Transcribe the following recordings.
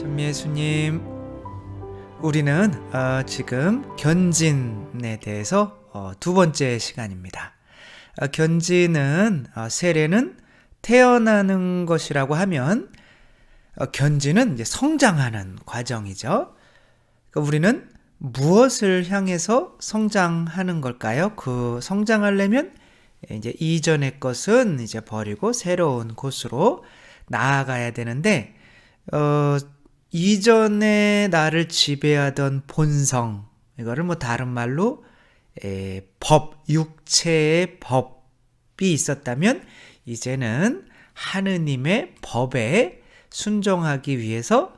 전미애수님, 우리는 지금 견진에 대해서 두 번째 시간입니다. 견진은 세례는 태어나는 것이라고 하면 견진은 이제 성장하는 과정이죠. 그러니까 우리는 무엇을 향해서 성장하는 걸까요? 그 성장하려면 이제 이전의 것은 이제 버리고 새로운 곳으로 나아가야 되는데 이전에 나를 지배하던 본성, 이거를 뭐 다른 말로 법, 육체의 법이 있었다면 이제는 하느님의 법에 순종하기 위해서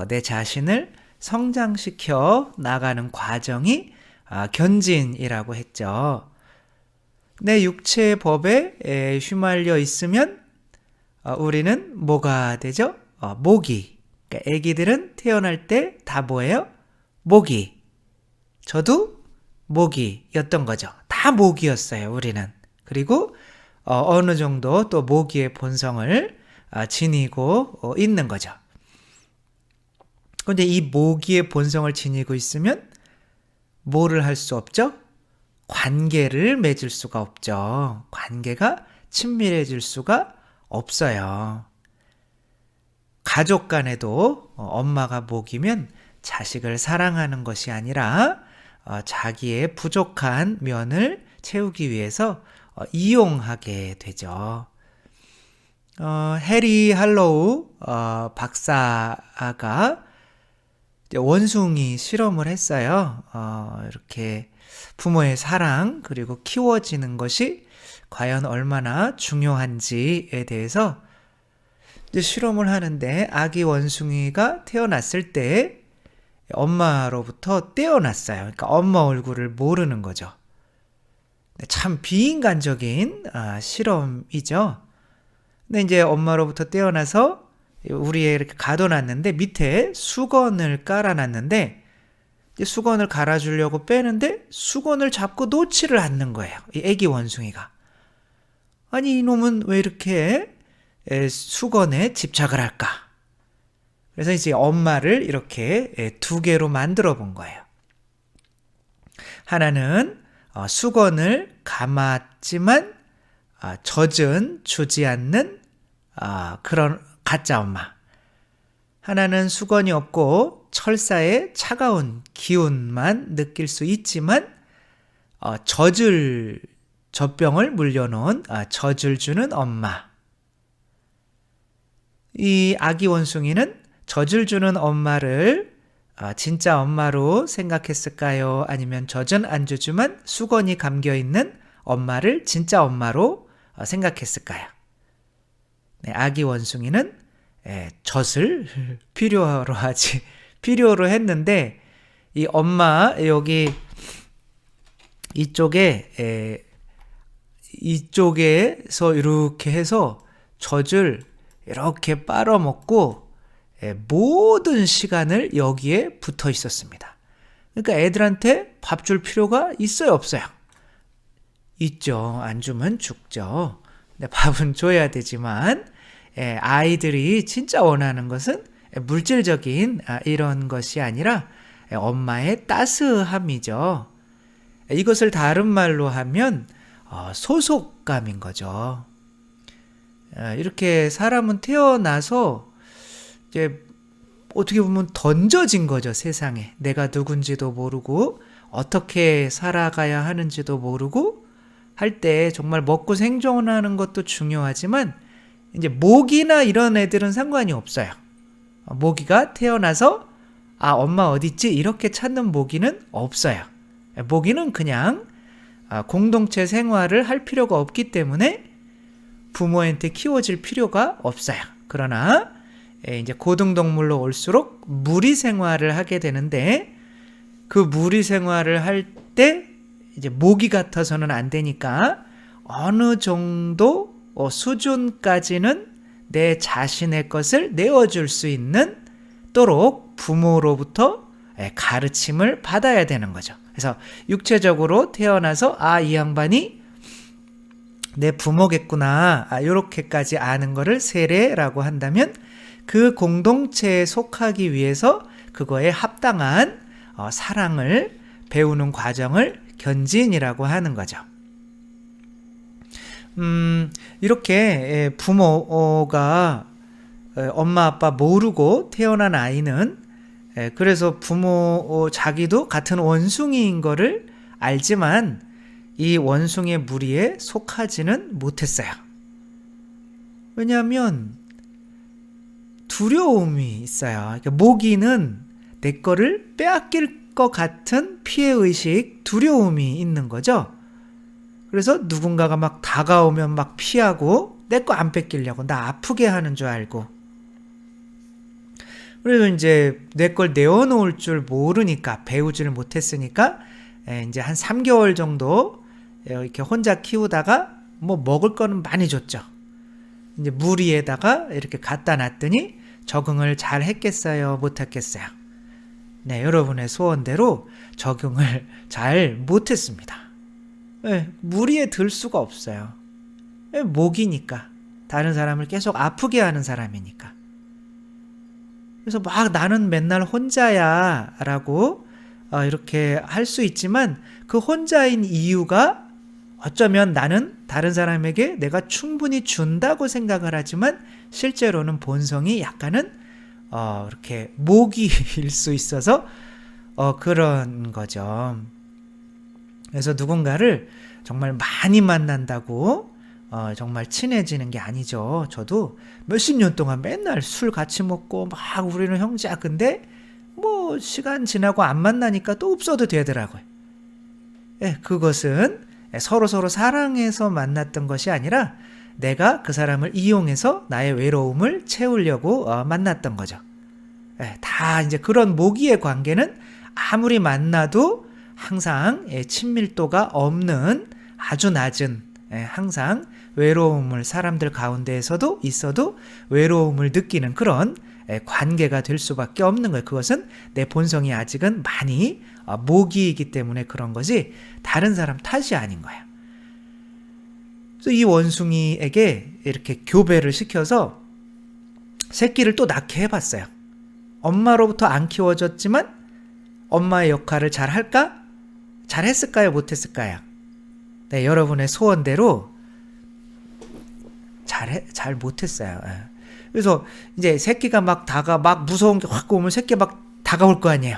내 자신을 성장시켜 나가는 과정이 견진이라고 했죠. 내 육체의 법에 휘말려 있으면 우리는 뭐가 되죠? 모기. 그러니까 애기들은 태어날 때 다 뭐예요? 모기. 저도 모기였던 거죠. 다 모기였어요, 우리는. 그리고 어느 정도 또 모기의 본성을 지니고 있는 거죠. 그런데 이 모기의 본성을 지니고 있으면 뭐를 할 수 없죠? 관계를 맺을 수가 없죠. 관계가 친밀해질 수가 없어요. 가족 간에도 엄마가 모기면 자식을 사랑하는 것이 아니라 자기의 부족한 면을 채우기 위해서 이용하게 되죠. 해리 할로우 박사가 원숭이 실험을 했어요. 이렇게 부모의 사랑 그리고 키워지는 것이 과연 얼마나 중요한지에 대해서 실험을 하는데 아기 원숭이가 태어났을 때 엄마로부터 떼어났어요. 그러니까 엄마 얼굴을 모르는 거죠. 참 비인간적인 실험이죠. 근데 이제 엄마로부터 떼어나서 우리에 이렇게 가둬놨는데 밑에 수건을 깔아놨는데 수건을 갈아주려고 빼는데 수건을 잡고 놓지를 않는 거예요. 이 애기 원숭이가. 아니 이놈은 왜 이렇게 수건에 집착을 할까? 그래서 이제 엄마를 이렇게 두 개로 만들어 본 거예요. 하나는 수건을 감았지만 젖은 주지 않는 그런 가짜 엄마. 하나는 수건이 없고 철사의 차가운 기운만 느낄 수 있지만 젖병을 물려놓은 젖을 주는 엄마. 이 아기 원숭이는 젖을 주는 엄마를 진짜 엄마로 생각했을까요? 아니면 젖은 안 주지만 수건이 감겨있는 엄마를 진짜 엄마로 생각했을까요? 네, 아기 원숭이는 젖을 필요로 했는데 이 엄마 여기 이쪽에서 이렇게 해서 젖을 이렇게 빨아먹고 모든 시간을 여기에 붙어 있었습니다. 그러니까 애들한테 밥 줄 필요가 있어요, 없어요? 있죠. 안 주면 죽죠. 근데 밥은 줘야 되지만 아이들이 진짜 원하는 것은 물질적인 이런 것이 아니라 엄마의 따스함이죠. 이것을 다른 말로 하면 소속감인 거죠. 이렇게 사람은 태어나서 이제 어떻게 보면 던져진 거죠, 세상에. 내가 누군지도 모르고 어떻게 살아가야 하는지도 모르고 할 때 정말 먹고 생존하는 것도 중요하지만 이제 모기나 이런 애들은 상관이 없어요. 모기가 태어나서 엄마 어딨지? 이렇게 찾는 모기는 없어요. 모기는 그냥 공동체 생활을 할 필요가 없기 때문에 부모한테 키워질 필요가 없어요. 그러나 이제 고등동물로 올수록 무리 생활을 하게 되는데 그 무리 생활을 할 때 이제 모기 같아서는 안 되니까 어느 정도 수준까지는 내 자신의 것을 내어줄 수 있는 도록 부모로부터 가르침을 받아야 되는 거죠. 그래서 육체적으로 태어나서 이 양반이 내 부모겠구나 이렇게까지 아는 거를 세례라고 한다면 그 공동체에 속하기 위해서 그거에 합당한 사랑을 배우는 과정을 견진이라고 하는 거죠. 이렇게 부모가 엄마 아빠 모르고 태어난 아이는 그래서 부모 자기도 같은 원숭이인 거를 알지만 이 원숭이의 무리에 속하지는 못했어요. 왜냐하면 두려움이 있어요. 그러니까 모기는 내 거를 빼앗길 것 같은 피해의식, 두려움이 있는 거죠. 그래서 누군가가 막 다가오면 막 피하고 내 거 안 뺏기려고 나 아프게 하는 줄 알고, 그래서 이제 내 걸 내어놓을 줄 모르니까, 배우지를 못했으니까 이제 한 3개월 정도 이렇게 혼자 키우다가 뭐 먹을 거는 많이 줬죠. 이제 무리에다가 이렇게 갖다 놨더니 적응을 잘 했겠어요, 못했겠어요? 네, 여러분의 소원대로 적응을 잘 못했습니다. 무리에 들 수가 없어요. 목이니까, 다른 사람을 계속 아프게 하는 사람이니까. 그래서 막 나는 맨날 혼자야 라고 이렇게 할 수 있지만, 그 혼자인 이유가 어쩌면 나는 다른 사람에게 내가 충분히 준다고 생각을 하지만 실제로는 본성이 약간은 이렇게 모기일 수 있어서 그런 거죠. 그래서 누군가를 정말 많이 만난다고 정말 친해지는 게 아니죠. 저도 몇십 년 동안 맨날 술 같이 먹고 막 우리는 형제야. 근데 뭐 시간 지나고 안 만나니까 또 없어도 되더라고요. 그것은 서로 사랑해서 만났던 것이 아니라 내가 그 사람을 이용해서 나의 외로움을 채우려고 만났던 거죠. 다 이제 그런 모기의 관계는 아무리 만나도 항상 친밀도가 없는 아주 낮은, 항상 외로움을 사람들 가운데에서도 있어도 외로움을 느끼는 그런 관계가 될 수밖에 없는 거예요. 그것은 내 본성이 아직은 많이 모기이기 때문에 그런 거지 다른 사람 탓이 아닌 거예요. 그래서 이 원숭이에게 이렇게 교배를 시켜서 새끼를 또 낳게 해봤어요. 엄마로부터 안 키워졌지만 엄마의 역할을 잘 할까? 잘 했을까요? 못했을까요? 네, 여러분의 소원대로 잘 못했어요. 그래서 이제 새끼가 막 무서운 게 확 오면 새끼 막 다가올 거 아니에요.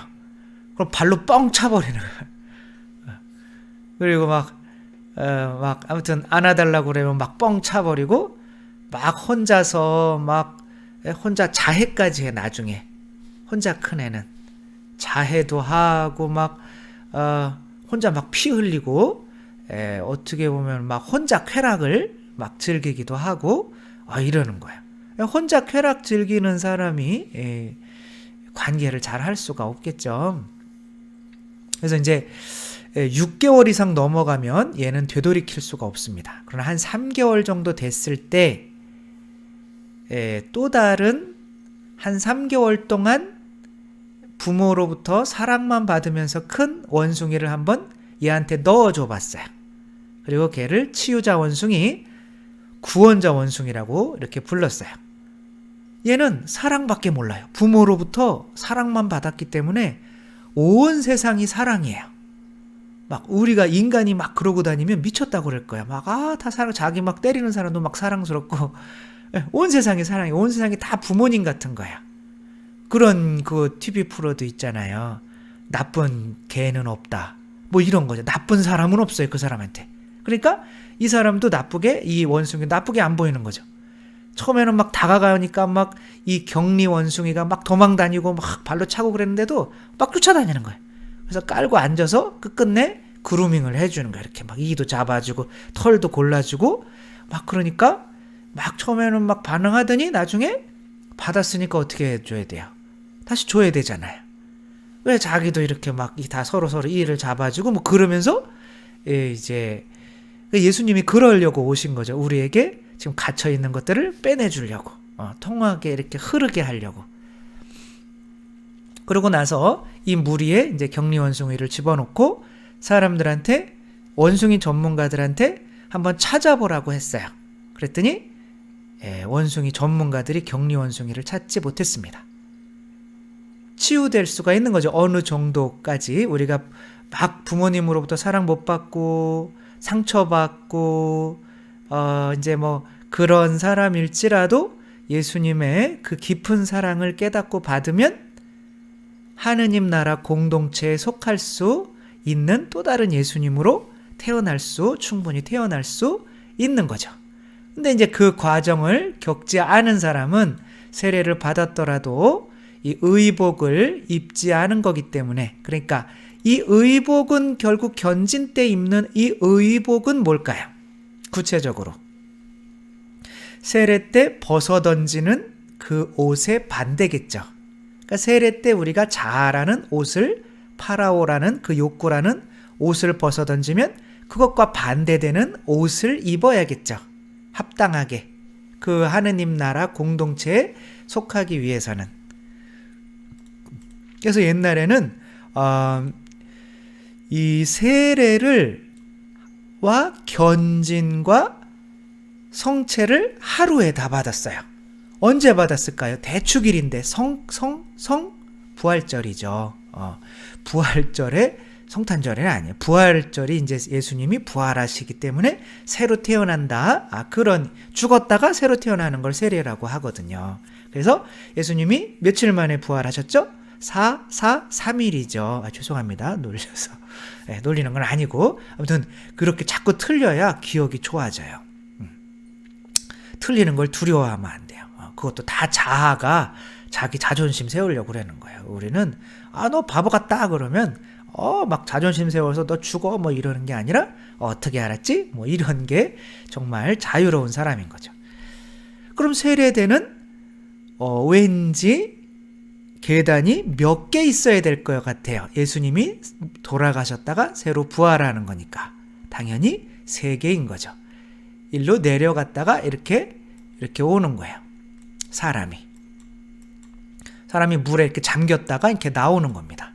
그럼 발로 뻥 차버리는 거예요. 그리고 막 아무튼 안아달라고 그러면 막 뻥 차버리고 막 혼자 자해까지 해. 나중에 혼자 큰 애는 자해도 하고 막 혼자 막 피 흘리고 어떻게 보면 막 혼자 쾌락을 막 즐기기도 하고 이러는 거예요. 혼자 쾌락 즐기는 사람이 관계를 잘 할 수가 없겠죠. 그래서 이제 6개월 이상 넘어가면 얘는 되돌이킬 수가 없습니다. 그러나 한 3개월 정도 됐을 때 또 다른 한 3개월 동안 부모로부터 사랑만 받으면서 큰 원숭이를 한번 얘한테 넣어줘 봤어요. 그리고 걔를 치유자 원숭이, 구원자 원숭이라고 이렇게 불렀어요. 얘는 사랑밖에 몰라요. 부모로부터 사랑만 받았기 때문에 온 세상이 사랑이에요. 막 우리가 인간이 막 그러고 다니면 미쳤다고 그럴 거야. 다 사랑, 자기 막 때리는 사람도 막 사랑스럽고 온 세상이 사랑이에요. 온 세상이 다 부모님 같은 거야. 그런 그 TV 프로도 있잖아요. 나쁜 개는 없다. 뭐 이런 거죠. 나쁜 사람은 없어요. 그 사람한테. 그러니까 이 사람도 이 원숭이 나쁘게 안 보이는 거죠. 처음에는 막 다가가니까 막 이 격리 원숭이가 막 도망다니고 막 발로 차고 그랬는데도 막 쫓아다니는 거예요. 그래서 깔고 앉아서 끝끝내 그루밍을 해주는 거예요. 이렇게 막 이도 잡아주고 털도 골라주고 막 그러니까 막 처음에는 막 반응하더니 나중에 받았으니까 어떻게 해줘야 돼요? 다시 줘야 되잖아요. 왜 자기도 이렇게 막 다 서로 이를 잡아주고 뭐 그러면서 이제 예수님이 그러려고 오신 거죠. 우리에게 지금 갇혀 있는 것들을 빼내주려고, 통하게 이렇게 흐르게 하려고. 그러고 나서 이 무리에 이제 격리 원숭이를 집어넣고 원숭이 전문가들한테 한번 찾아보라고 했어요. 그랬더니 원숭이 전문가들이 격리 원숭이를 찾지 못했습니다. 치유될 수가 있는 거죠. 어느 정도까지 우리가 막 부모님으로부터 사랑 못 받고 상처받고 이제 뭐 그런 사람일지라도 예수님의 그 깊은 사랑을 깨닫고 받으면 하느님 나라 공동체에 속할 수 있는 또 다른 예수님으로 충분히 태어날 수 있는 거죠. 근데 이제 그 과정을 겪지 않은 사람은 세례를 받았더라도 이 의복을 입지 않은 거기 때문에, 그러니까 이 의복은 결국 견진 때 입는 이 의복은 뭘까요? 구체적으로 세례 때 벗어던지는 그 옷의 반대겠죠. 그러니까 세례 때 우리가 자아라는 옷을, 파라오라는 그 욕구라는 옷을 벗어던지면 그것과 반대되는 옷을 입어야겠죠. 합당하게 그 하느님 나라 공동체에 속하기 위해서는. 그래서 옛날에는 이 세례를 와 견진과 성체를 하루에 다 받았어요. 언제 받았을까요? 대축일인데 부활절이죠. 부활절에 성탄절에는 아니에요. 부활절이 이제 예수님이 부활하시기 때문에 새로 태어난다. 그런 죽었다가 새로 태어나는 걸 세례라고 하거든요. 그래서 예수님이 며칠 만에 부활하셨죠? 3일이죠. 죄송합니다. 놀려서. 놀리는 건 아니고 아무튼 그렇게 자꾸 틀려야 기억이 좋아져요. 틀리는 걸 두려워하면 안 돼요. 그것도 다 자아가 자기 자존심 세우려고 그러는 거예요. 우리는 너 바보 같다 그러면 막 자존심 세워서 너 죽어 뭐 이러는 게 아니라 어떻게 알았지? 뭐 이런 게 정말 자유로운 사람인 거죠. 그럼 세례대는 왠지 계단이 몇 개 있어야 될 것 같아요. 예수님이 돌아가셨다가 새로 부활하는 거니까 당연히 3개인 거죠. 일로 내려갔다가 이렇게 오는 거예요. 사람이 물에 이렇게 잠겼다가 이렇게 나오는 겁니다.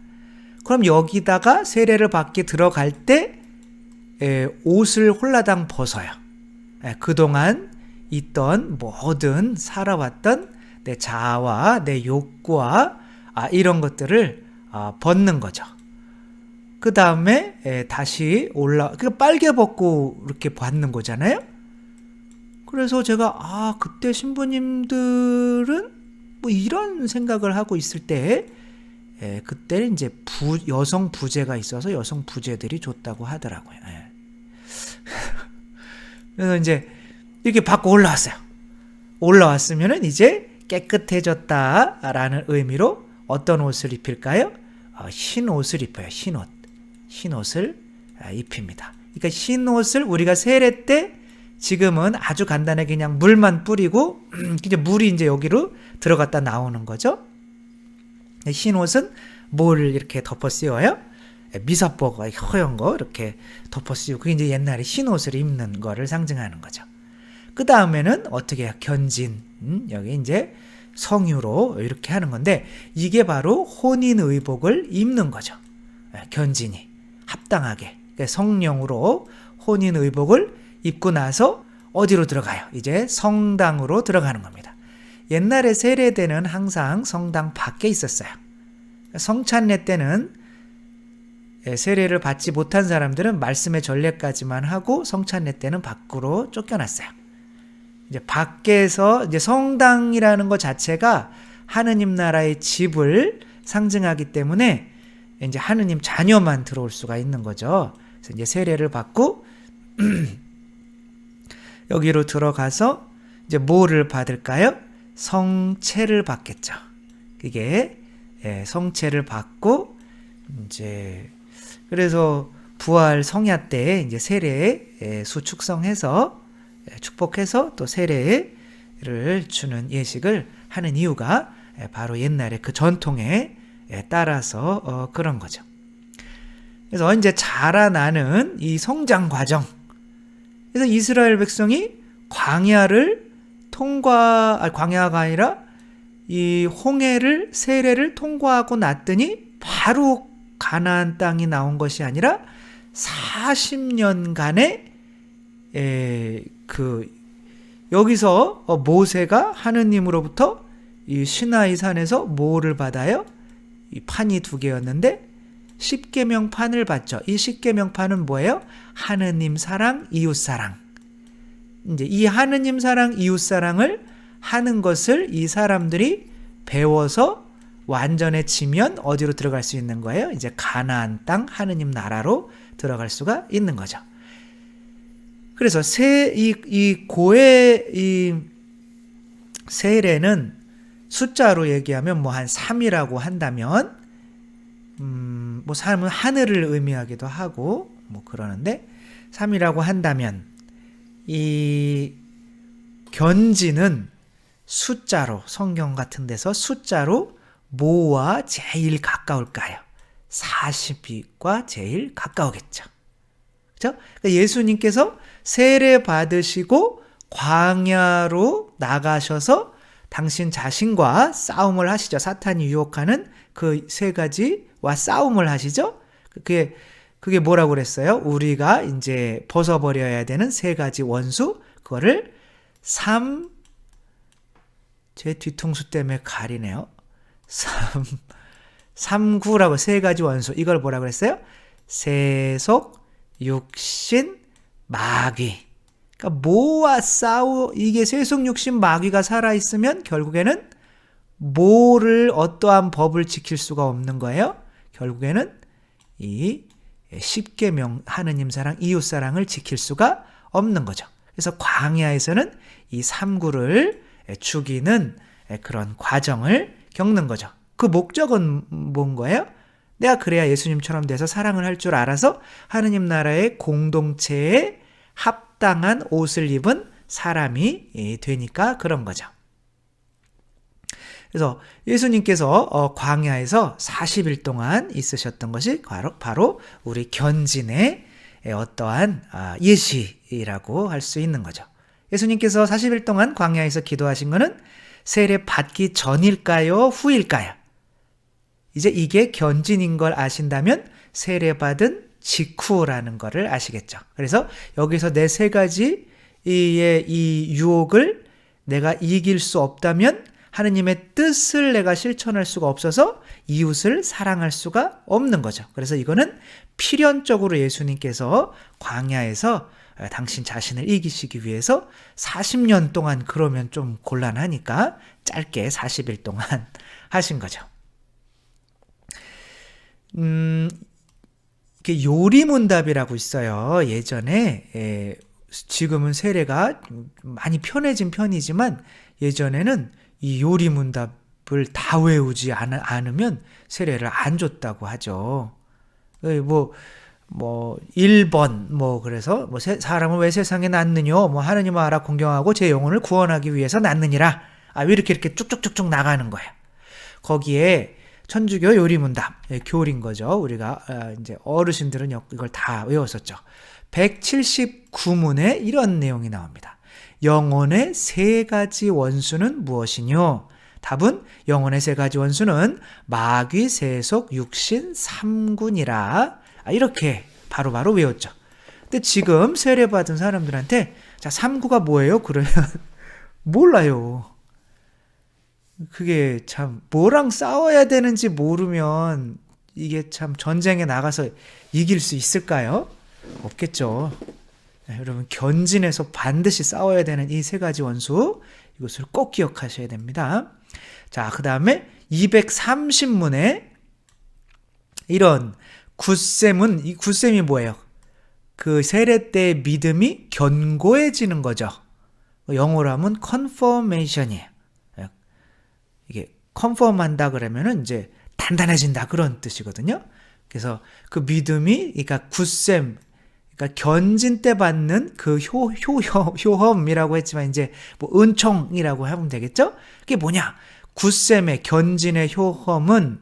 그럼 여기다가 세례를 받게 들어갈 때 옷을 홀라당 벗어요. 그동안 있던 모든 살아왔던 내 자아와 내 욕구와 이런 것들을 벗는 거죠. 그 다음에 다시 그러니까 빨개 벗고 이렇게 받는 거잖아요. 그래서 제가 그때 신부님들은 뭐 이런 생각을 하고 있을 때 그때는 이제 여성 부제가 있어서 여성 부제들이 줬다고 하더라고요. 그래서 이제 이렇게 받고 올라왔어요. 올라왔으면은 이제 깨끗해졌다라는 의미로 어떤 옷을 입힐까요? 흰 옷을 입어요. 흰 옷을 입힙니다. 그러니까 흰 옷을 우리가 세례 때 지금은 아주 간단하게 그냥 물만 뿌리고 이제 물이 이제 여기로 들어갔다 나오는 거죠. 흰 옷은 뭘 이렇게 덮어 씌워요? 미사포가 허연 거 이렇게 덮어 씌우고 그게 이제 옛날에 흰 옷을 입는 거를 상징하는 거죠. 그 다음에는 어떻게 해요? 견진, 여기 이제 성유로 이렇게 하는 건데 이게 바로 혼인의복을 입는 거죠. 견진이 합당하게 성령으로 혼인의복을 입고 나서 어디로 들어가요? 이제 성당으로 들어가는 겁니다. 옛날에 세례대는 항상 성당 밖에 있었어요. 성찬례 때는 세례를 받지 못한 사람들은 말씀의 전례까지만 하고 성찬례 때는 밖으로 쫓겨났어요. 이제 밖에서 이제 성당이라는 것 자체가 하느님 나라의 집을 상징하기 때문에 이제 하느님 자녀만 들어올 수가 있는 거죠. 그래서 이제 세례를 받고 여기로 들어가서 이제 뭐를 받을까요? 성체를 받겠죠. 그게 성체를 받고 이제 그래서 부활 성야 때 이제 세례 수축성해서 축복해서 또 세례를 주는 예식을 하는 이유가 바로 옛날에 그 전통에 따라서 그런 거죠. 그래서 이제 자라나는 이 성장 과정. 그래서 이스라엘 백성이 광야가 아니라 이 홍해를 세례를 통과하고 났더니 바로 가나안 땅이 나온 것이 아니라 40년간의 여기서 모세가 하느님으로부터 이 시나이 산에서 뭐를 받아요? 이 판이 2개였는데 십계명판을 받죠. 이 십계명판은 뭐예요? 하느님 사랑, 이웃 사랑. 이제 이 하느님 사랑, 이웃 사랑을 하는 것을 이 사람들이 배워서 완전해지면 어디로 들어갈 수 있는 거예요? 이제 가나안 땅 하느님 나라로 들어갈 수가 있는 거죠. 그래서 이 세례는 숫자로 얘기하면 뭐 한 3이라고 한다면 뭐 사람은 하늘을 의미하기도 하고 뭐 그러는데 3이라고 한다면 이 견지는 숫자로 성경 같은 데서 숫자로 뭐와 제일 가까울까요? 40과 제일 가까우겠죠. 그렇죠? 그러니까 예수님께서 세례 받으시고 광야로 나가셔서 당신 자신과 싸움을 하시죠. 사탄이 유혹하는 그 3가지와 싸움을 하시죠. 그게 뭐라고 그랬어요? 우리가 이제 벗어버려야 되는 3가지 원수, 그거를 제 뒤통수 때문에 가리네요. 3구라고 3가지 원수. 이걸 뭐라고 그랬어요? 세속, 육신, 마귀. 그러니까 뭐와 이게 세속, 육신, 마귀가 살아있으면 결국에는 뭐를 어떠한 법을 지킬 수가 없는 거예요? 결국에는 이 십계명 하느님 사랑, 이웃 사랑을 지킬 수가 없는 거죠. 그래서 광야에서는 이 3구를 죽이는 그런 과정을 겪는 거죠. 그 목적은 뭔 거예요? 내가 그래야 예수님처럼 돼서 사랑을 할 줄 알아서 하느님 나라의 공동체에 합당한 옷을 입은 사람이 되니까 그런 거죠. 그래서 예수님께서 광야에서 40일 동안 있으셨던 것이 바로 우리 견진의 어떠한 예시라고 할 수 있는 거죠. 예수님께서 40일 동안 광야에서 기도하신 것은 세례 받기 전일까요? 후일까요? 이제 이게 견진인 걸 아신다면 세례 받은 직후라는 거를 아시겠죠. 그래서 여기서 내 3가지의 이 유혹을 내가 이길 수 없다면 하느님의 뜻을 내가 실천할 수가 없어서 이웃을 사랑할 수가 없는 거죠. 그래서 이거는 필연적으로 예수님께서 광야에서 당신 자신을 이기시기 위해서 40년 동안 그러면 좀 곤란하니까 짧게 40일 동안 하신 거죠. 이게 요리문답이라고 있어요. 예전에 지금은 세례가 많이 편해진 편이지만 예전에는 이 요리문답을 다 외우지 않으면 세례를 안 줬다고 하죠. 뭐 1번 그래서 사람은 왜 세상에 낳느냐 하느님을 알아 공경하고 제 영혼을 구원하기 위해서 낳느니라. 이렇게 쭉쭉쭉쭉 나가는 거예요. 거기에 천주교 요리문답 교리인 거죠. 우리가 이제 어르신들은 이걸 다 외웠었죠. 179문에 이런 내용이 나옵니다. 영혼의 3가지 원수는 무엇이뇨? 답은 영혼의 3가지 원수는 마귀, 세속, 육신, 3군이라. 이렇게 바로바로 외웠죠. 근데 지금 세례받은 사람들한테 3구가 뭐예요? 그러면 몰라요. 그게 참 뭐랑 싸워야 되는지 모르면 이게 참 전쟁에 나가서 이길 수 있을까요? 없겠죠. 여러분 견진에서 반드시 싸워야 되는 이 3가지 원수, 이것을 꼭 기억하셔야 됩니다. 자, 그 다음에 230문에 이런 굳셈은, 이 굳셈이 뭐예요? 그 세례 때의 믿음이 견고해지는 거죠. 영어로 하면 confirmation이에요. 이게 confirm 한다 그러면은 이제 단단해진다 그런 뜻이거든요. 그래서 그 믿음이, 그러니까 굳셈, 그러니까 견진 때 받는 그 효험이라고 했지만 이제 뭐 은총이라고 하면 되겠죠? 그게 뭐냐? 굳셈의 견진의 효험은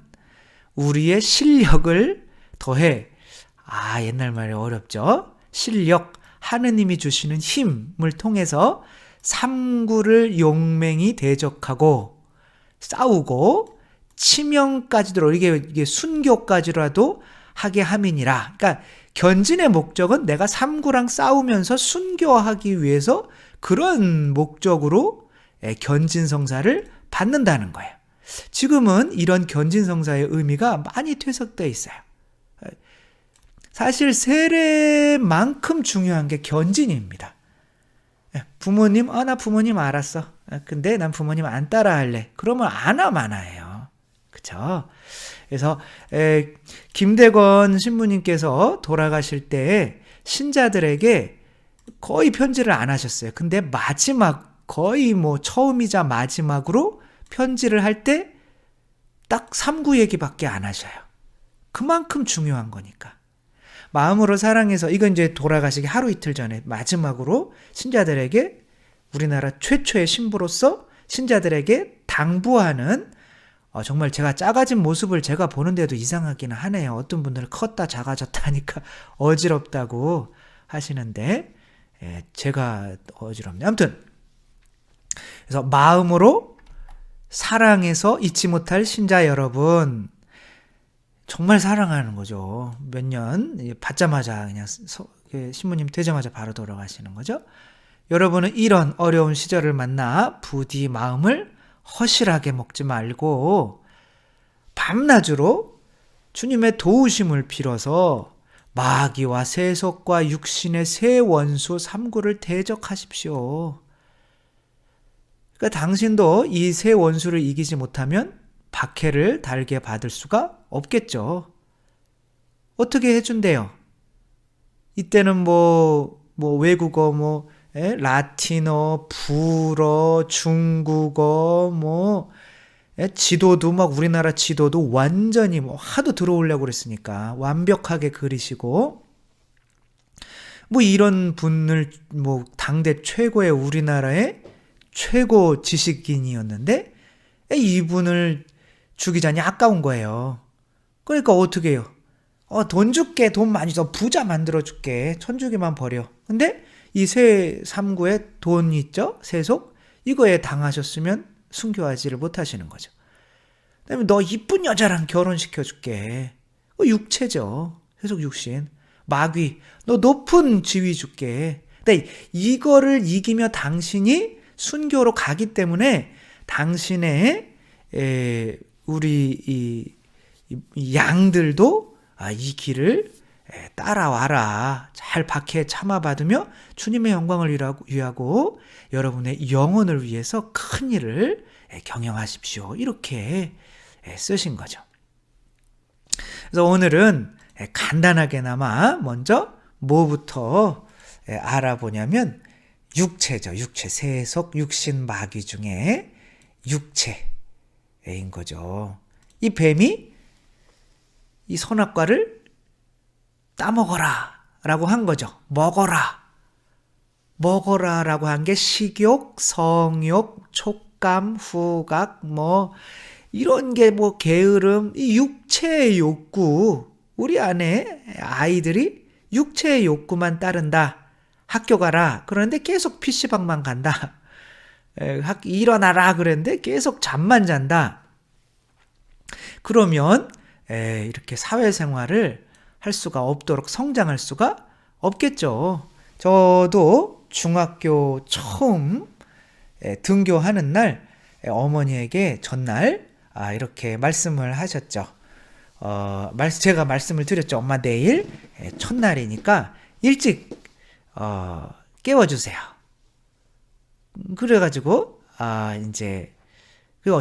우리의 실력을 더해, 옛날 말이 어렵죠? 실력, 하느님이 주시는 힘을 통해서 3구를 용맹히 대적하고 싸우고 치명까지도, 이게 순교까지라도 하게 함이니라. 그러니까 견진의 목적은 내가 3구랑 싸우면서 순교하기 위해서 그런 목적으로 견진성사를 받는다는 거예요. 지금은 이런 견진성사의 의미가 많이 퇴색되어 있어요. 사실 세례만큼 중요한 게 견진입니다. 부모님, 나 부모님 알았어. 근데 난 부모님 안 따라할래. 그러면 안아마나예요. 그쵸? 그래서 김대건 신부님께서 돌아가실 때 신자들에게 거의 편지를 안 하셨어요. 근데 마지막, 거의 뭐 처음이자 마지막으로 편지를 할 때 딱 3구 얘기밖에 안 하셔요. 그만큼 중요한 거니까. 마음으로 사랑해서, 이건 이제 돌아가시기 하루 이틀 전에 마지막으로 신자들에게, 우리나라 최초의 신부로서 신자들에게 당부하는, 정말 제가 작아진 모습을 제가 보는데도 이상하기는 하네요. 어떤 분들은 컸다 작아졌다 하니까 어지럽다고 하시는데, 제가 어지럽네요. 아무튼 그래서 마음으로 사랑해서 잊지 못할 신자 여러분, 정말 사랑하는 거죠. 몇 년 받자마자 그냥 신부님 되자마자 바로 돌아가시는 거죠. 여러분은 이런 어려운 시절을 만나 부디 마음을 허실하게 먹지 말고 밤낮으로 주님의 도우심을 빌어서 마귀와 세속과 육신의 세 원수 3구를 대적하십시오. 그러니까 당신도 이 세 원수를 이기지 못하면 박해를 달게 받을 수가 없겠죠. 어떻게 해준대요? 이때는 외국어, 라틴어, 불어, 중국어, 지도도 우리나라 지도도 완전히 하도 들어오려고 그랬으니까 완벽하게 그리시고, 이런 분을 당대 최고의, 우리나라의 최고 지식인이었는데 이분을 죽이자니 아까운 거예요. 그러니까 어떻게 해요? 돈 줄게, 돈 많이 줘, 부자 만들어 줄게, 천주교만 버려. 근데 이 세 3구에 돈 있죠? 세속? 이거에 당하셨으면 순교하지를 못하시는 거죠. 그다음에 너 이쁜 여자랑 결혼시켜 줄게. 육체죠. 세속 육신. 마귀, 너 높은 지위 줄게. 근데 이거를 이기며 당신이 순교로 가기 때문에 당신의 우리 이 양들도 이 길을 따라와라. 잘 박해 참아받으며 주님의 영광을 위하고 여러분의 영혼을 위해서 큰 일을 경영하십시오. 이렇게 쓰신 거죠. 그래서 오늘은 간단하게나마 먼저 뭐부터 알아보냐면 육체죠. 육체, 세속, 육신, 마귀 중에 육체인 거죠. 이 뱀이 이 선악과를 따먹어라 라고 한 거죠. 먹어라 라고 한 게 식욕, 성욕, 촉감, 후각, 이런 게 게으름, 이 육체의 욕구, 우리 안에 아이들이 육체의 욕구만 따른다. 학교 가라. 그런데 계속 PC방만 간다. 일어나라. 그랬는데 계속 잠만 잔다. 그러면 이렇게 사회생활을 할 수가 없도록 성장할 수가 없겠죠. 저도 중학교 처음 등교하는 날 어머니에게 전날 이렇게 말씀을 하셨죠. 제가 말씀을 드렸죠. 엄마 내일 첫날이니까 일찍 깨워주세요. 그래가지고 이제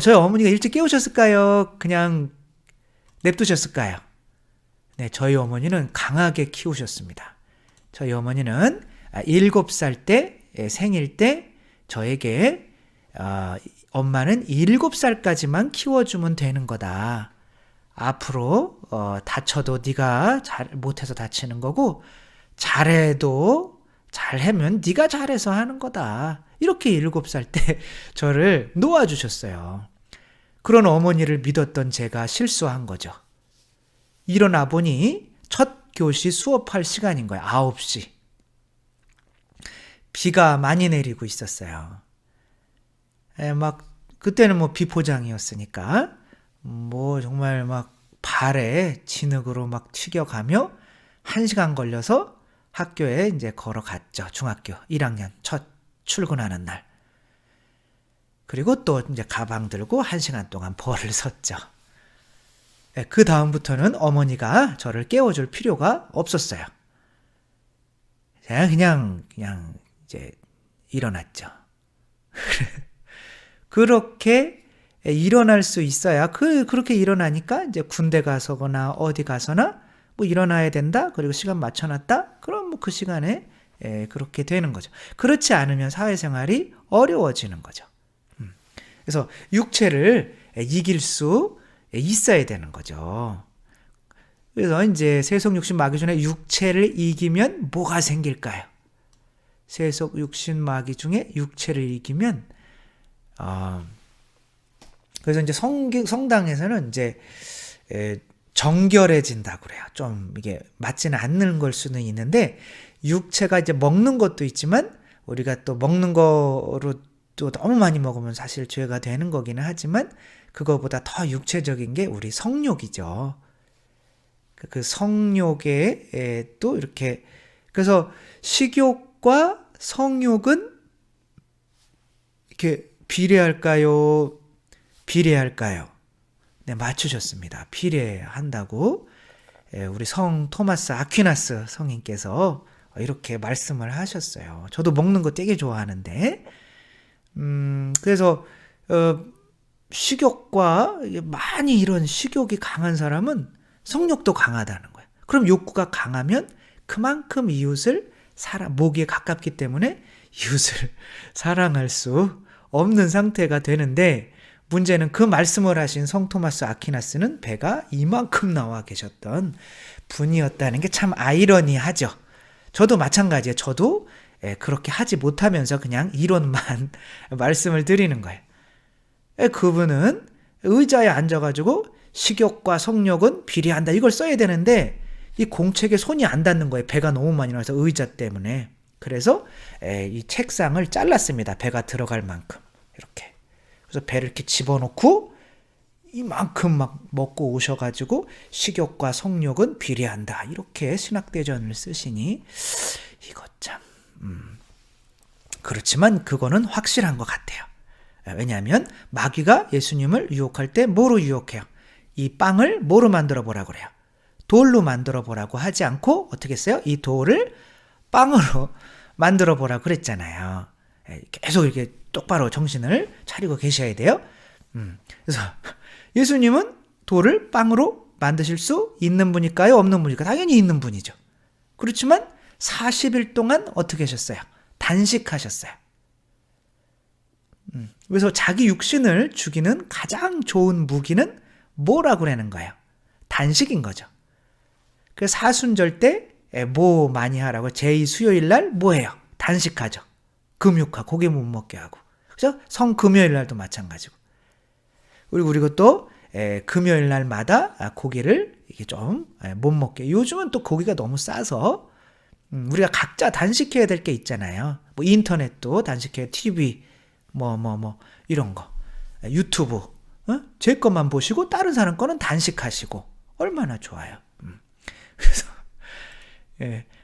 저희 어머니가 일찍 깨우셨을까요? 그냥 냅두셨을까요? 네, 저희 어머니는 강하게 키우셨습니다. 저희 어머니는 7살 때 생일 때 저에게 엄마는 7살까지만 키워주면 되는 거다. 앞으로 다쳐도 네가 못해서 다치는 거고 잘해도 잘하면 네가 잘해서 하는 거다. 이렇게 7살 때 저를 놓아주셨어요. 그런 어머니를 믿었던 제가 실수한 거죠. 일어나 보니 첫 교시 수업할 시간인 거예요. 9시. 비가 많이 내리고 있었어요. 그때는 비포장이었으니까 정말 발에 진흙으로 튀겨가며 1시간 걸려서 학교에 이제 걸어갔죠. 중학교 1학년 첫 출근하는 날. 그리고 또 이제 가방 들고 1시간 동안 벌을 섰죠. 그 다음부터는 어머니가 저를 깨워줄 필요가 없었어요. 제가 그냥 이제 일어났죠. 그렇게 일어날 수 있어야 그렇게 일어나니까 이제 군대 가서거나 어디 가서나 뭐 일어나야 된다. 그리고 시간 맞춰놨다. 그럼 뭐 그 시간에 그렇게 되는 거죠. 그렇지 않으면 사회생활이 어려워지는 거죠. 그래서 육체를 이길 수 있어야 되는 거죠. 그래서 이제 세속 육신 마귀 중에 육체를 이기면 뭐가 생길까요? 세속 육신 마귀 중에 육체를 이기면 그래서 이제 성당에서는 이제 정결해진다고 그래요. 좀 이게 맞지는 않는 걸 수는 있는데 육체가 이제 먹는 것도 있지만 우리가 또 먹는 거로 또 너무 많이 먹으면 사실 죄가 되는 거기는 하지만 그거보다 더 육체적인 게 우리 성욕이죠. 그 성욕에 또 이렇게 그래서 식욕과 성욕은 이렇게 비례할까요? 비례할까요? 네, 맞추셨습니다. 비례한다고 우리 성 토마스 아퀴나스 성인께서 이렇게 말씀을 하셨어요. 저도 먹는 거 되게 좋아하는데 그래서 식욕과 많이 이런 식욕이 강한 사람은 성욕도 강하다는 거예요. 그럼 욕구가 강하면 그만큼 이웃을 목에 가깝기 때문에 이웃을 사랑할 수 없는 상태가 되는데 문제는 그 말씀을 하신 성 토마스 아퀴나스는 배가 이만큼 나와 계셨던 분이었다는 게 참 아이러니하죠. 저도 마찬가지예요. 저도 그렇게 하지 못하면서 그냥 이론만 말씀을 드리는 거예요. 그분은 의자에 앉아가지고 식욕과 성욕은 비례한다 이걸 써야 되는데 이 공책에 손이 안 닿는 거예요. 배가 너무 많이 나와서 의자 때문에. 그래서 이 책상을 잘랐습니다. 배가 들어갈 만큼 이렇게. 그래서 배를 이렇게 집어넣고 이만큼 막 먹고 오셔가지고 식욕과 성욕은 비례한다 이렇게 신학대전을 쓰시니 이거 참 그렇지만 그거는 확실한 것 같아요. 왜냐하면 마귀가 예수님을 유혹할 때 뭐로 유혹해요? 이 빵을 뭐로 만들어 보라고 그래요? 돌로 만들어 보라고 하지 않고 어떻게 했어요? 이 돌을 빵으로 만들어 보라고 그랬잖아요. 계속 이렇게 똑바로 정신을 차리고 계셔야 돼요. 그래서 예수님은 돌을 빵으로 만드실 수 있는 분일까요? 없는 분일까요? 당연히 있는 분이죠. 그렇지만 40일 동안 어떻게 하셨어요? 단식하셨어요. 그래서 자기 육신을 죽이는 가장 좋은 무기는 뭐라고 그러는 거예요? 단식인 거죠. 그래서 사순절 때 뭐 많이 하라고 제2수요일 날 뭐해요? 단식하죠. 금육화 고기 못 먹게 하고 그죠? 성금요일 날도 마찬가지고 그리고 또 금요일 날마다 고기를 이게 좀 못 먹게 요즘은 또 고기가 너무 싸서 우리가 각자 단식해야 될 게 있잖아요. 뭐 인터넷도 단식해야 TV 뭐 이런 거 유튜브 제 것만 보시고 다른 사람 거는 단식하시고 얼마나 좋아요. 그래서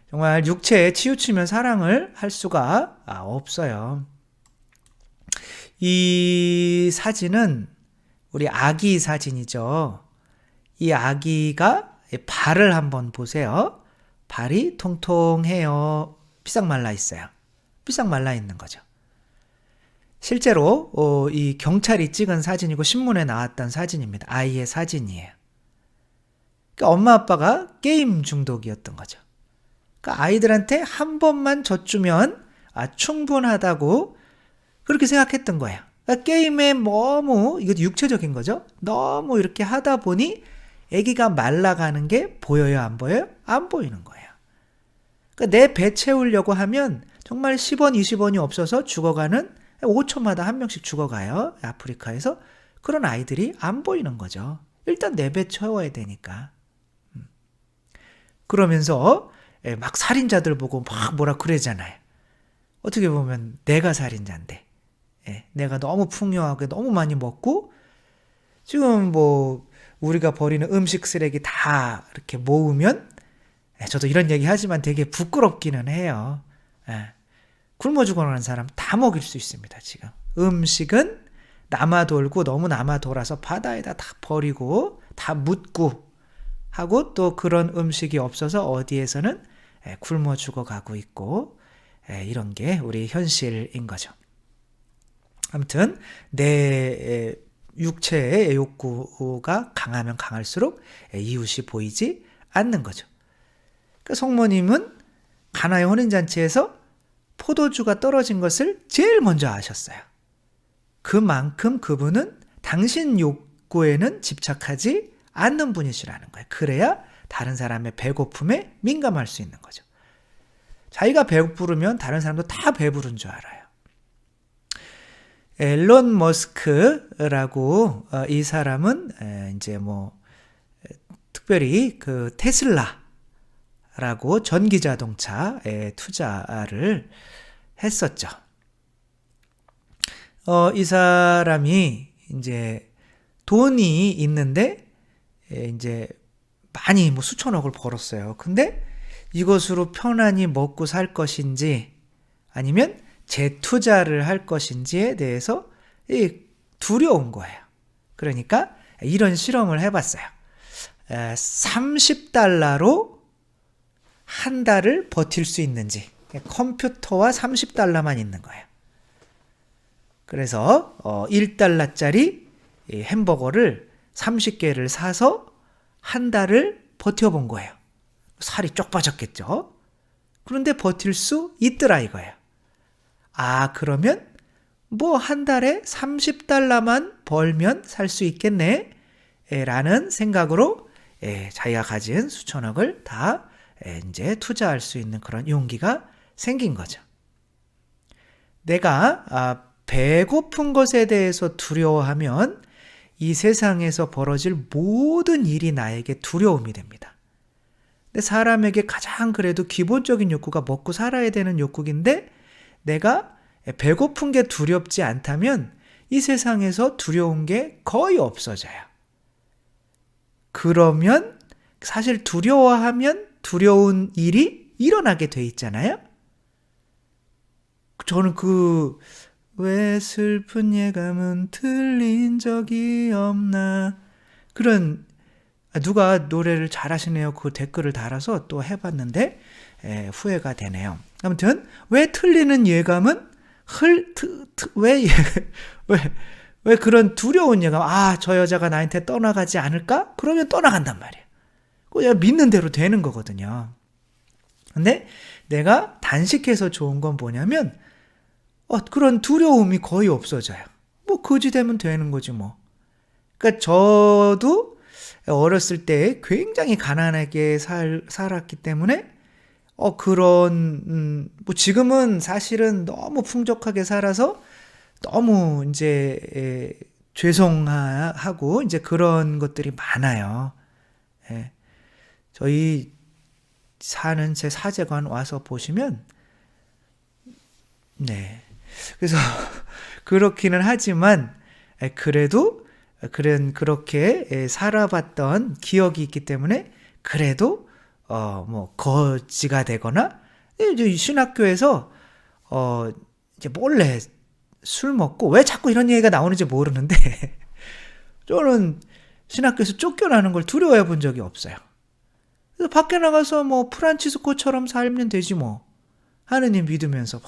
정말 육체에 치우치면 사랑을 할 수가 없어요. 이 사진은 우리 아기 사진이죠. 이 아기가 발을 한번 보세요. 발이 통통해요. 비싹 말라 있어요. 비싹 말라 있는 거죠. 실제로 이 경찰이 찍은 사진이고 신문에 나왔던 사진입니다. 아이의 사진이에요. 그러니까 엄마 아빠가 게임 중독이었던 거죠. 그러니까 아이들한테 한 번만 져주면 충분하다고 그렇게 생각했던 거예요. 그러니까 게임에 너무 이것도 육체적인 거죠. 너무 이렇게 하다 보니 아기가 말라가는 게 보여요, 안 보여요? 안 보이는 거예요. 그러니까 내 배 채우려고 하면 정말 10원, 20원이 없어서 죽어가는 5초마다 한 명씩 죽어가요. 아프리카에서. 그런 아이들이 안 보이는 거죠. 일단 내 배 채워야 되니까. 그러면서 막 살인자들 보고 막 뭐라 그러잖아요. 어떻게 보면 내가 살인자인데 내가 너무 풍요하게 너무 많이 먹고 지금 뭐 우리가 버리는 음식 쓰레기 다 이렇게 모으면 저도 이런 얘기 하지만 되게 부끄럽기는 해요. 굶어 죽어가는 사람 다 먹일 수 있습니다. 지금 음식은 남아돌고 너무 남아돌아서 바다에다 다 버리고 다 묻고 하고 또 그런 음식이 없어서 어디에서는 굶어 죽어가고 있고 이런 게 우리 현실인 거죠. 아무튼 내 육체의 욕구가 강하면 강할수록 이웃이 보이지 않는 거죠. 그러니까 성모님은 가나의 혼인잔치에서 포도주가 떨어진 것을 제일 먼저 아셨어요. 그만큼 그분은 당신 욕구에는 집착하지 않는 분이시라는 거예요. 그래야 다른 사람의 배고픔에 민감할 수 있는 거죠. 자기가 배부르면 다른 사람도 다 배부른 줄 알아요. 앨런 머스크라고 이 사람은 이제 뭐 특별히 그 테슬라라고 전기 자동차에 투자를 했었죠. 이 사람이 이제 돈이 있는데 이제 많이 뭐 수천억을 벌었어요. 근데 이것으로 편안히 먹고 살 것인지 아니면 재투자를 할 것인지에 대해서 두려운 거예요. 그러니까 이런 실험을 해봤어요. 30달러로 한 달을 버틸 수 있는지, 컴퓨터와 30달러만 있는 거예요. 그래서 1달러짜리 햄버거를 30개를 사서 한 달을 버텨본 거예요. 살이 쪽 빠졌겠죠? 그런데 버틸 수 있더라 이거예요. 그러면 뭐 한 달에 30달러만 벌면 살 수 있겠네 라는 생각으로 자기가 가진 수천억을 다 이제 투자할 수 있는 그런 용기가 생긴 거죠. 내가 배고픈 것에 대해서 두려워하면 이 세상에서 벌어질 모든 일이 나에게 두려움이 됩니다. 근데 사람에게 가장 그래도 기본적인 욕구가 먹고 살아야 되는 욕구인데 내가 배고픈 게 두렵지 않다면 이 세상에서 두려운 게 거의 없어져요. 그러면 사실 두려워하면 두려운 일이 일어나게 돼 있잖아요. 저는 왜 슬픈 예감은 들린 적이 없나 그런 누가 노래를 잘하시네요. 그 댓글을 달아서 또 해봤는데 후회가 되네요. 아무튼 왜 틀리는 예감은 왜 그런 두려운 예감 저 여자가 나한테 떠나가지 않을까? 그러면 떠나간단 말이에요. 그거 믿는 대로 되는 거거든요. 근데 내가 단식해서 좋은 건 뭐냐면 그런 두려움이 거의 없어져요. 뭐 거지 되면 되는 거지 뭐. 그러니까 저도 어렸을 때 굉장히 가난하게 살았기 때문에 그런 뭐 지금은 사실은 너무 풍족하게 살아서 너무 이제 죄송하고 이제 그런 것들이 많아요. 저희 사는 제 사제관 와서 보시면 그래서 그렇기는 하지만 그래도 그렇게 살아봤던 기억이 있기 때문에 그래도 뭐 거지가 되거나 이제 신학교에서 이제 몰래 술 먹고 왜 자꾸 이런 얘기가 나오는지 모르는데 저는 신학교에서 쫓겨나는 걸 두려워해 본 적이 없어요. 그래서 밖에 나가서 뭐 프란치스코처럼 살면 되지 뭐 하느님 믿으면서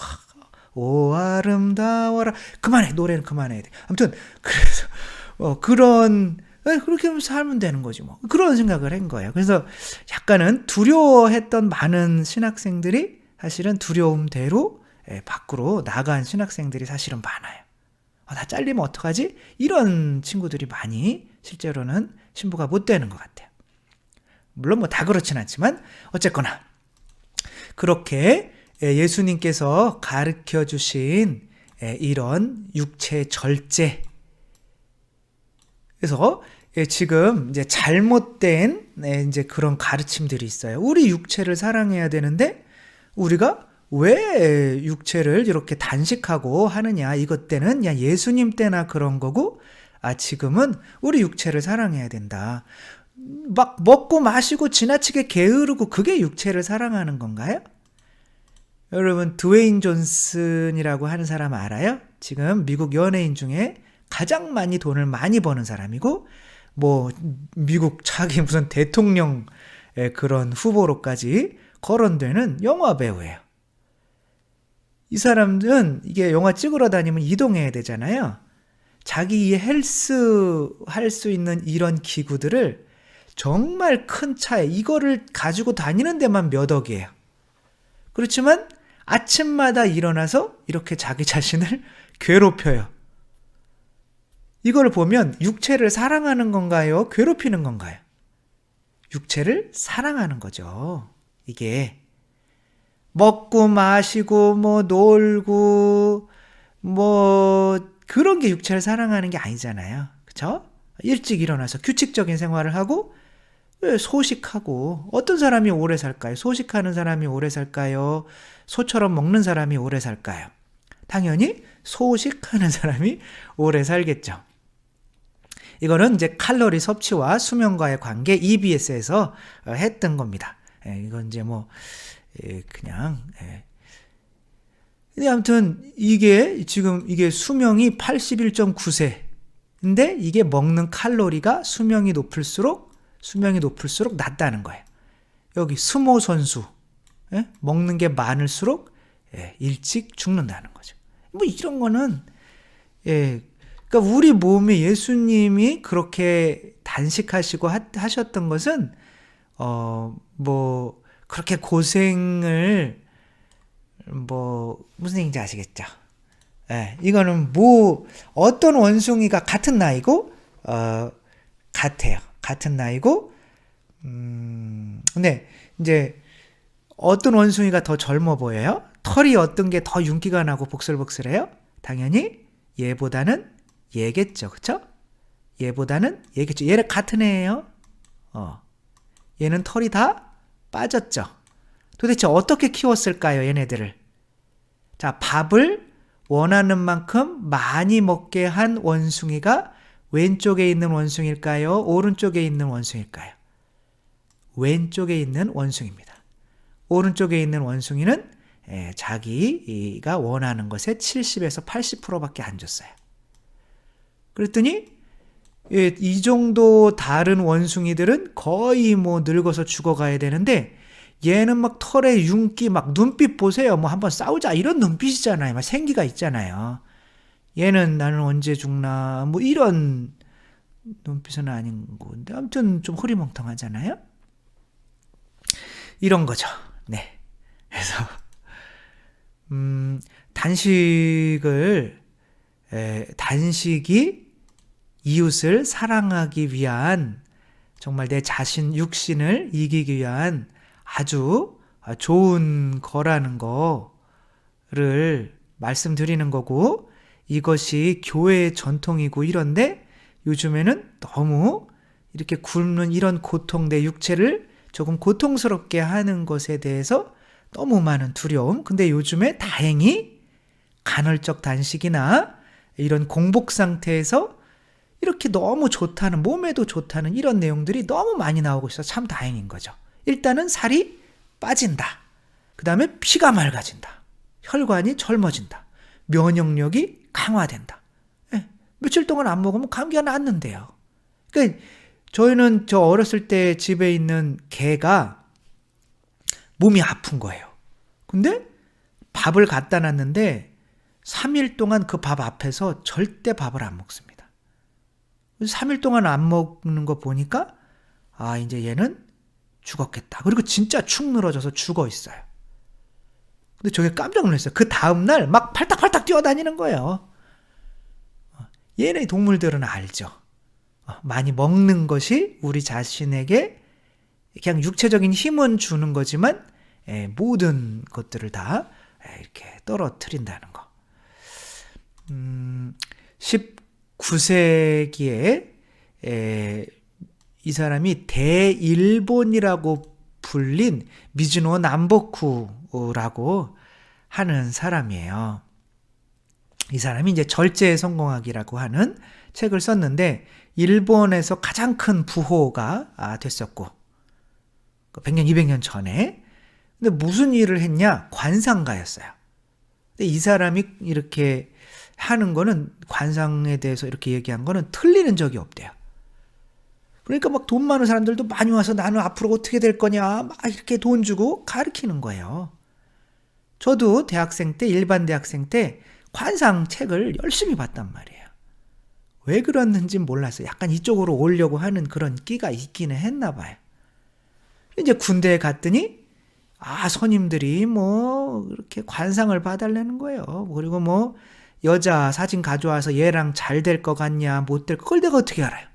오 아름다워라 그만해 노래는 그만해야 돼. 아무튼 그래서 그렇게 하면 살면 되는 거지 뭐 그런 생각을 한 거예요. 그래서 약간은 두려워했던 많은 신학생들이 사실은 두려움대로 밖으로 나간 신학생들이 사실은 많아요. 나 잘리면 어떡하지? 이런 친구들이 많이 실제로는 신부가 못 되는 것 같아요. 물론 뭐 다 그렇진 않지만 어쨌거나 그렇게 예수님께서 가르쳐 주신 이런 육체 절제 그래서 지금 이제 잘못된 이제 그런 가르침들이 있어요. 우리 육체를 사랑해야 되는데 우리가 왜 육체를 이렇게 단식하고 하느냐 이것 때는 예수님 때나 그런 거고 지금은 우리 육체를 사랑해야 된다. 막 먹고 마시고 지나치게 게으르고 그게 육체를 사랑하는 건가요? 여러분 드웨인 존슨이라고 하는 사람 알아요? 지금 미국 연예인 중에 가장 많이 돈을 많이 버는 사람이고 뭐 미국 차기 무슨 대통령 그런 후보로까지 거론되는 영화 배우예요. 이 사람은 이게 영화 찍으러 다니면 이동해야 되잖아요. 자기 헬스 할 수 있는 이런 기구들을 정말 큰 차에 이거를 가지고 다니는 데만 몇 억이에요. 그렇지만 아침마다 일어나서 이렇게 자기 자신을 괴롭혀요. 이걸 보면 육체를 사랑하는 건가요? 괴롭히는 건가요? 육체를 사랑하는 거죠. 이게 먹고 마시고 뭐 놀고 뭐 그런 게 육체를 사랑하는 게 아니잖아요. 그렇죠? 일찍 일어나서 규칙적인 생활을 하고 소식하고 어떤 사람이 오래 살까요? 소식하는 사람이 오래 살까요? 소처럼 먹는 사람이 오래 살까요? 당연히 소식하는 사람이 오래 살겠죠. 이거는 이제 칼로리 섭취와 수면과의 관계 EBS에서 했던 겁니다. 이건 이제 뭐 그냥 근데 아무튼 이게 지금 이게 수명이 81.9세인데 이게 먹는 칼로리가 수명이 높을수록 낮다는 거예요. 여기 스모 선수 먹는 게 많을수록 일찍 죽는다는 거죠. 뭐 이런 거는 그러니까 우리 몸에 예수님이 그렇게 단식하시고 하셨던 것은 뭐 그렇게 고생을 뭐 무슨 얘기인지 아시겠죠? 이거는 뭐 어떤 원숭이가 같은 나이고 같아요. 같은 나이고 근데 이제 어떤 원숭이가 더 젊어 보여요? 털이 어떤 게 더 윤기가 나고 복슬복슬해요? 당연히 얘보다는 얘겠죠. 그쵸? 얘보다는 얘겠죠. 얘랑 같은 애예요. 얘는 털이 다 빠졌죠. 도대체 어떻게 키웠을까요, 얘네들을? 자, 밥을 원하는 만큼 많이 먹게 한 원숭이가 왼쪽에 있는 원숭이일까요? 오른쪽에 있는 원숭이일까요? 왼쪽에 있는 원숭이입니다. 오른쪽에 있는 원숭이는 자기가 원하는 것의 70에서 80%밖에 안 줬어요. 그랬더니 이 정도 다른 원숭이들은 거의 뭐 늙어서 죽어가야 되는데 얘는 막 털에 윤기 막 눈빛 보세요. 뭐 한번 싸우자 이런 눈빛이잖아요. 막 생기가 있잖아요. 얘는 나는 언제 죽나 뭐 이런 눈빛은 아닌 건데 아무튼 좀 흐리멍텅하잖아요. 이런 거죠. 네. 그래서 단식이 이웃을 사랑하기 위한 정말 내 자신 육신을 이기기 위한 아주 좋은 거라는 거를 말씀드리는 거고 이것이 교회의 전통이고 이런데 요즘에는 너무 이렇게 굶는 이런 고통 내 육체를 조금 고통스럽게 하는 것에 대해서 너무 많은 두려움. 근데 요즘에 다행히 간헐적 단식이나 이런 공복 상태에서 이렇게 너무 좋다는 몸에도 좋다는 이런 내용들이 너무 많이 나오고 있어서 참 다행인 거죠. 일단은 살이 빠진다. 그 다음에 피가 맑아진다. 혈관이 젊어진다. 면역력이 강화된다. 며칠 동안 안 먹으면 감기가 낫는데요. 그러니까 저희는 저 어렸을 때 집에 있는 개가 몸이 아픈 거예요. 근데 밥을 갖다 놨는데 3일 동안 그 밥 앞에서 절대 밥을 안 먹습니다. 3일 동안 안 먹는 거 보니까 이제 얘는 죽었겠다. 그리고 진짜 축 늘어져서 죽어 있어요. 근데 저게 깜짝 놀랐어요. 그 다음날 막 팔딱팔딱 뛰어다니는 거예요. 얘네 동물들은 알죠. 많이 먹는 것이 우리 자신에게 그냥 육체적인 힘은 주는 거지만 모든 것들을 다 이렇게 떨어뜨린다는 거. 19세기에 이 사람이 대일본이라고 불린 미즈노 남보쿠라고 하는 사람이에요. 이 사람이 이제 절제에 성공하기라고 하는 책을 썼는데 일본에서 가장 큰 부호가 됐었고 100년, 200년 전에 근데 무슨 일을 했냐? 관상가였어요. 근데 이 사람이 이렇게 하는 거는, 관상에 대해서 이렇게 얘기한 거는 틀리는 적이 없대요. 그러니까 막 돈 많은 사람들도 많이 와서 나는 앞으로 어떻게 될 거냐 막 이렇게 돈 주고 가르치는 거예요. 저도 대학생 때, 일반 대학생 때 관상 책을 열심히 봤단 말이에요. 왜 그랬는지 몰랐어요. 약간 이쪽으로 오려고 하는 그런 끼가 있기는 했나 봐요. 이제 군대에 갔더니 선임들이 뭐 이렇게 관상을 봐달라는 거예요. 그리고 뭐 여자 사진 가져와서 얘랑 잘 될 것 같냐 못 될 것, 그걸 내가 어떻게 알아요?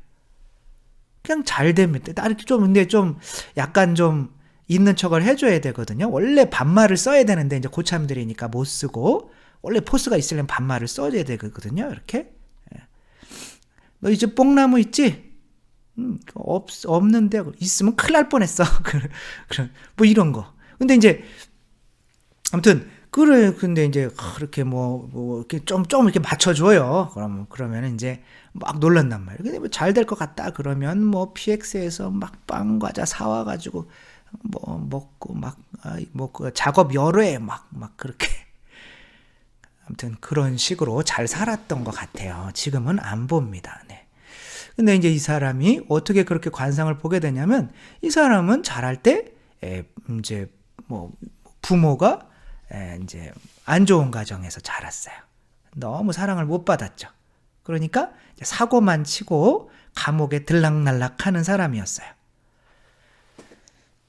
그냥 잘 됩니다. 이렇게 좀, 근데 좀 약간 좀 있는 척을 해줘야 되거든요. 원래 반말을 써야 되는데 이제 고참들이니까 못 쓰고, 원래 포스가 있으려면 반말을 써야 되거든요. 이렇게. 너 이제 뽕나무 있지? 없는데 있으면 큰일 날 뻔했어. 뭐 이런 거. 근데 이제 아무튼 그래. 근데 이제 그렇게 뭐 이렇게 좀 이렇게 맞춰줘요. 그러면 이제 막 놀란단 말이에요. 근데 뭐 잘 될 것 같다 그러면 뭐 PX에서 막 빵 과자 사와가지고 뭐 먹고 막 그 작업 여러 해 막 그렇게. 아무튼 그런 식으로 잘 살았던 것 같아요. 지금은 안 봅니다. 네. 근데 이제 이 사람이 어떻게 그렇게 관상을 보게 되냐면, 이 사람은 자랄 때 이제 뭐 부모가 이제 안 좋은 가정에서 자랐어요. 너무 사랑을 못 받았죠. 그러니까 이제 사고만 치고 감옥에 들락날락하는 사람이었어요.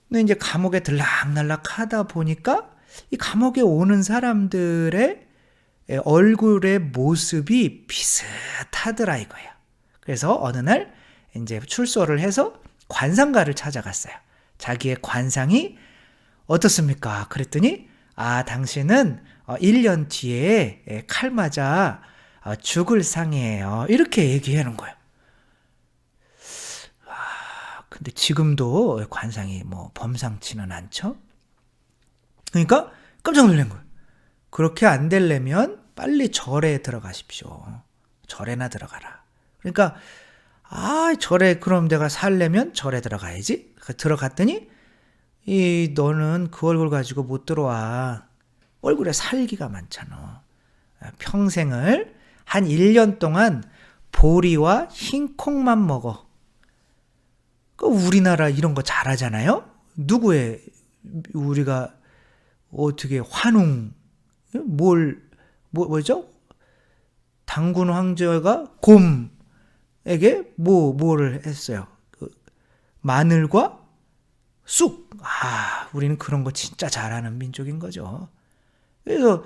근데 이제 감옥에 들락날락하다 보니까 이 감옥에 오는 사람들의 얼굴의 모습이 비슷하더라 이거예요. 그래서 어느 날 이제 출소를 해서 관상가를 찾아갔어요. 자기의 관상이 어떻습니까? 그랬더니 당신은 1년 뒤에 칼 맞아 죽을 상이에요. 이렇게 얘기하는 거예요. 근데 지금도 관상이 뭐 범상치는 않죠? 그러니까 깜짝 놀란 거예요. 그렇게 안 되려면 빨리 절에 들어가십시오. 절에나 들어가라. 그러니까 절에 그럼 내가 살려면 절에 들어가야지. 들어갔더니 너는 그 얼굴 가지고 못 들어와. 얼굴에 살기가 많잖아. 평생을 한 1년 동안 보리와 흰콩만 먹어. 우리나라 이런 거 잘하잖아요. 누구의 우리가 어떻게 환웅 뭐죠? 당군 황제가 곰에게 뭐를 했어요? 마늘과 쑥. 우리는 그런 거 진짜 잘하는 민족인 거죠. 그래서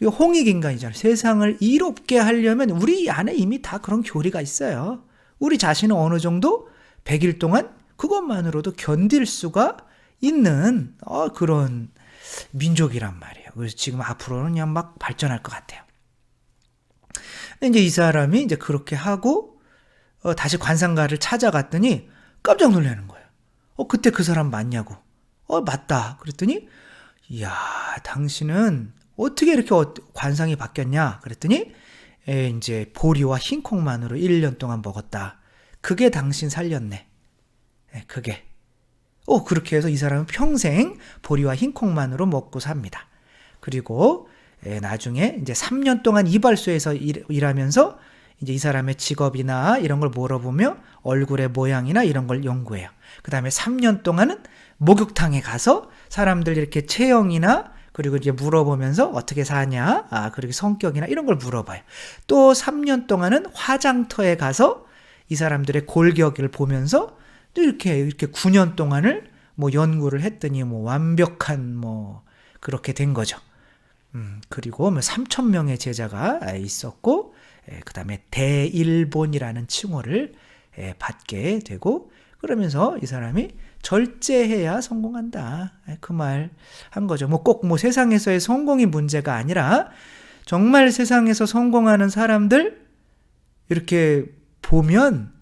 홍익인간이잖아요. 세상을 이롭게 하려면 우리 안에 이미 다 그런 교리가 있어요. 우리 자신은 어느 정도 100일 동안 그것만으로도 견딜 수가 있는 그런 민족이란 말이에요. 그래서 지금 앞으로는 그냥 막 발전할 것 같아요. 이제 이 사람이 이제 그렇게 하고 다시 관상가를 찾아갔더니 깜짝 놀라는 거예요. 그때 그 사람 맞냐고. 맞다. 그랬더니 이야, 당신은 어떻게 이렇게 관상이 바뀌었냐? 그랬더니 이제 보리와 흰콩만으로 1년 동안 먹었다. 그게 당신 살렸네. 그게. 그렇게 해서 이 사람은 평생 보리와 흰콩만으로 먹고 삽니다. 그리고 나중에 이제 3년 동안 이발소에서 일하면서 이제 이 사람의 직업이나 이런 걸 물어보며 얼굴의 모양이나 이런 걸 연구해요. 그 다음에 3년 동안은 목욕탕에 가서 사람들 이렇게 체형이나 그리고 이제 물어보면서 어떻게 사냐, 그리고 성격이나 이런 걸 물어봐요. 또 3년 동안은 화장터에 가서 이 사람들의 골격을 보면서 또 이렇게 9년 동안을 뭐 연구를 했더니 뭐 완벽한 그렇게 된 거죠. 그리고 3,000명의 제자가 있었고, 그 다음에 대일본이라는 칭호를 받게 되고, 그러면서 이 사람이 절제해야 성공한다. 그 말 한 거죠. 꼭 세상에서의 성공이 문제가 아니라 정말 세상에서 성공하는 사람들 이렇게 보면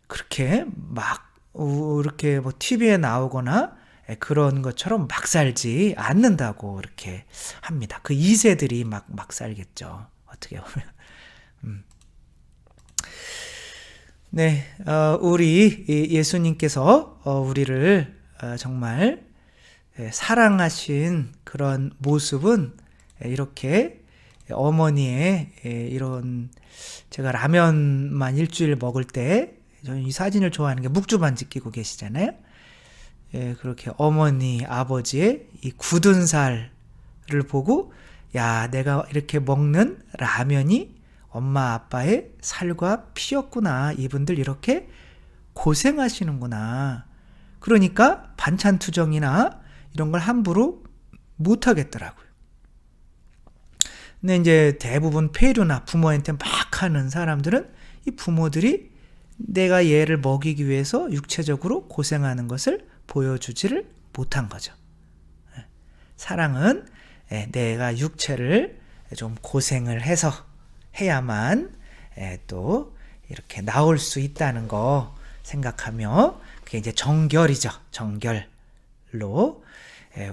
그렇게 막 이렇게 TV에 나오거나 그런 것처럼 막 살지 않는다고 이렇게 합니다. 그 2세들이 막 살겠죠. 어떻게 보면. 네, 우리 예수님께서 우리를 정말 사랑하신 그런 모습은 이렇게 어머니의 이런, 제가 라면만 일주일 먹을 때 저는 이 사진을 좋아하는 게 묵주반지 끼고 계시잖아요. 그렇게 어머니 아버지의 이 굳은 살을 보고, 야, 내가 이렇게 먹는 라면이 엄마 아빠의 살과 피였구나, 이분들 이렇게 고생하시는구나. 그러니까 반찬 투정이나 이런 걸 함부로 못 하겠더라고요. 근데 이제 대부분 폐류나 부모한테 막 하는 사람들은 이 부모들이 내가 얘를 먹이기 위해서 육체적으로 고생하는 것을 보여주지를 못한 거죠. 사랑은 내가 육체를 좀 고생을 해서 해야만 또 이렇게 나올 수 있다는 거 생각하며, 그게 이제 정결이죠. 정결로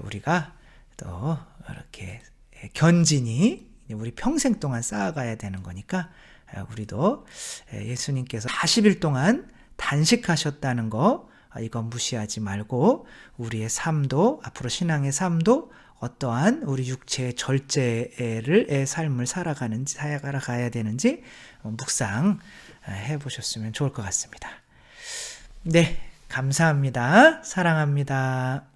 우리가 또 이렇게 견진이 우리 평생 동안 쌓아가야 되는 거니까, 우리도 예수님께서 40일 동안 단식하셨다는 거, 이건 무시하지 말고 우리의 삶도, 앞으로 신앙의 삶도 어떠한 우리 육체의 절제의 삶을 살아가야 되는지 묵상해 보셨으면 좋을 것 같습니다. 네, 감사합니다. 사랑합니다.